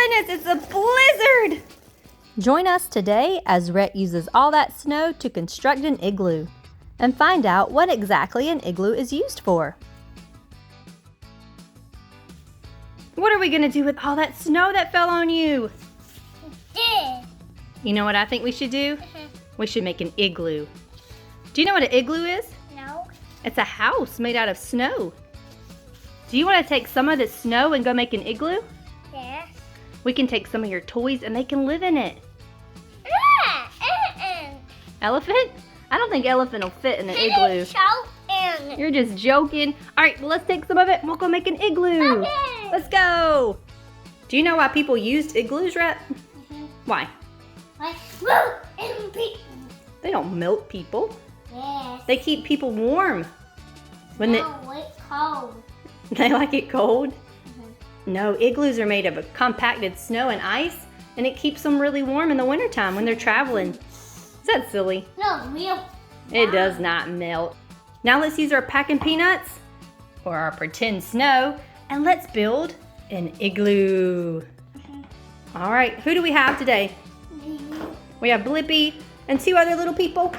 goodness, it's a blizzard! Join us today as Rhett uses all that snow to construct an igloo and find out what exactly an igloo is used for. What are we gonna do with all that snow that fell on you? You know what I think we should do? We should make an igloo. Do you know what an igloo is? No. It's a house made out of snow. Do you want to take some of the snow and go make an igloo? Yes. We can take some of your toys and they can live in it. Elephant? I don't think elephant will fit in an igloo. You're just joking. All right, well, let's take some of it and we'll go make an igloo. Okay. Let's go. Do you know why people used igloos, Rhett? Why? They don't melt people. Yes. They keep people warm. When It's cold. they like it cold? No, igloos are made of a compacted snow and ice, and it keeps them really warm in the wintertime when they're traveling. Is that silly? No, real. It does not melt. Now let's use our packing peanuts or our pretend snow, and let's build an igloo. All right, who do we have today? We have Blippi and 2 other little people.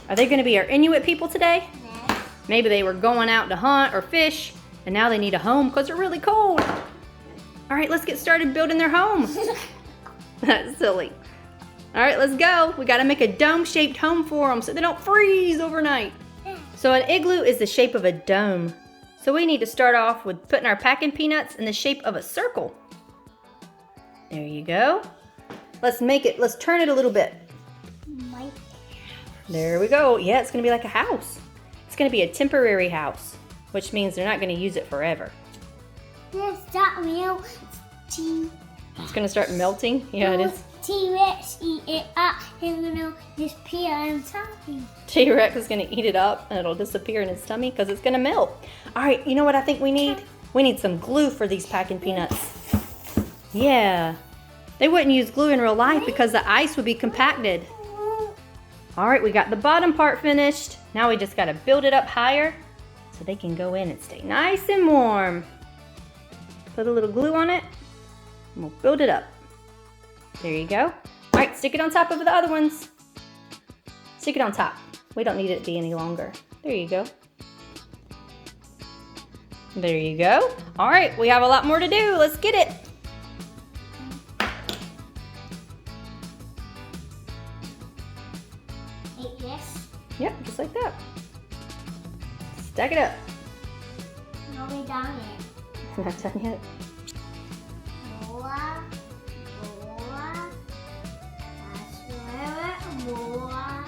Are they gonna be our Inuit people today? Yes. Maybe they were going out to hunt or fish, and now they need a home because they're really cold. All right, let's get started building their home. That's silly. All right, let's go. We gotta make a dome-shaped home for them so they don't freeze overnight. So an igloo is the shape of a dome. So we need to start off with putting our packing peanuts in the shape of a circle. There you go. Let's turn it a little bit. There we go. Yeah, it's gonna be like a house. It's gonna be a temporary house, which means they're not gonna use it forever. Yes, that real. It's gonna start melting. Yeah, it is. T-Rex eat it up and gonna disappear inside. T-Rex is gonna eat it up and it'll disappear in his tummy because it's gonna melt. All right, you know what I think we need? We need some glue for these packing peanuts. Yeah. They wouldn't use glue in real life because the ice would be compacted. All right, we got the bottom part finished. Now we just gotta build it up higher so they can go in and stay nice and warm. Put a little glue on it and we'll build it up. There you go. All right, stick it on top of the other ones. Stick it on top. We don't need it to be any longer. There you go. There you go. All right, we have a lot more to do. Let's get it. Yes. Yep, just like that. Stack it up. No, we done it. Not done yet. More. More.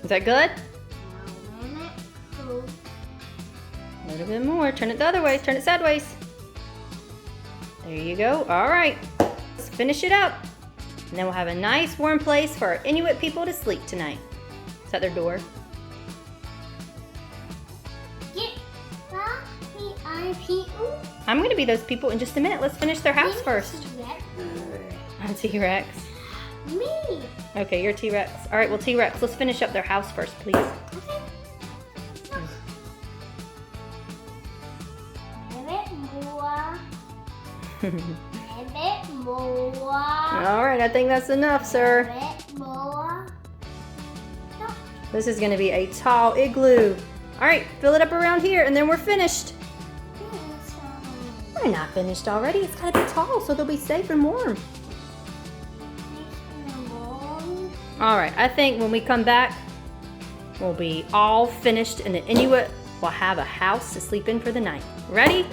Is that good? Cool. A little bit more. Turn it the other way. Turn it sideways. There you go. All right. Let's finish it up. And then we'll have a nice warm place for our Inuit people to sleep tonight. Is that their door? I'm going to be those people in just a minute. Let's finish their house first. I'm T-Rex. Me. Okay, you're T-Rex. All right, well, T-Rex, let's finish up their house first, please. Okay. A bit more. All right, I think that's enough, sir. A bit more. No. This is going to be a tall igloo. All right, fill it up around here, and then we're finished. We're not finished already. It's got to be tall so they'll be safe and warm. All right, I think when we come back, we'll be all finished and the Inuit will have a house to sleep in for the night. Ready?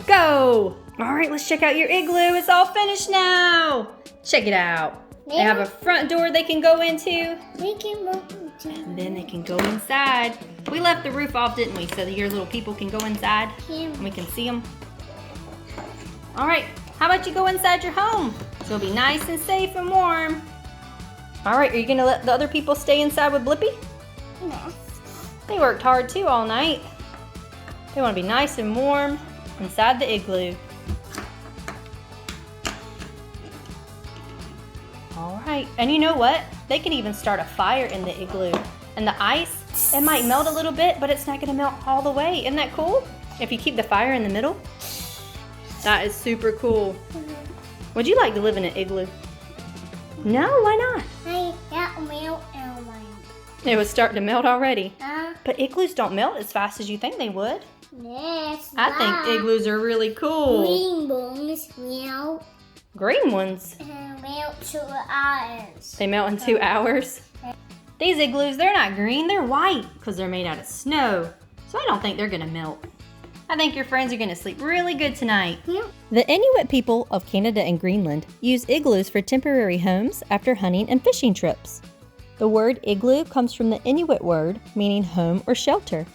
Go! All right, let's check out your igloo. It's all finished now. Check it out. They have a front door they can go into. And then they can go inside. We left the roof off, didn't we? So that your little people can go inside and we can see them. All right, how about you go inside your home? So it'll be nice and safe and warm. All right, are you gonna let the other people stay inside with Blippi? Yes. They worked hard too all night. They wanna be nice and warm inside the igloo. All right, and you know what? They can even start a fire in the igloo. And the ice, it might melt a little bit, but it's not gonna melt all the way. Isn't that cool? If you keep the fire in the middle. That is super cool. Would you like to live in an igloo? No, why not? I got milk and wine. It was starting to melt already. Huh? But igloos don't melt as fast as you think they would. Yes. I think igloos are really cool. Green bones melt. Green ones. Melt 2 hours. They melt in 2 hours. These igloos, they're not green, they're white because they're made out of snow. So I don't think they're gonna melt. I think your friends are gonna sleep really good tonight. Yeah. The Inuit people of Canada and Greenland use igloos for temporary homes after hunting and fishing trips. The word igloo comes from the Inuit word meaning home or shelter.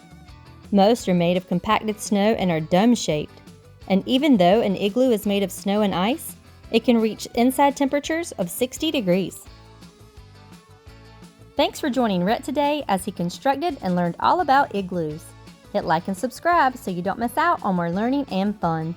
Most are made of compacted snow and are dome-shaped. And even though an igloo is made of snow and ice, it can reach inside temperatures of 60 degrees. Thanks for joining Rhett today as he constructed and learned all about igloos. Hit like and subscribe so you don't miss out on more learning and fun.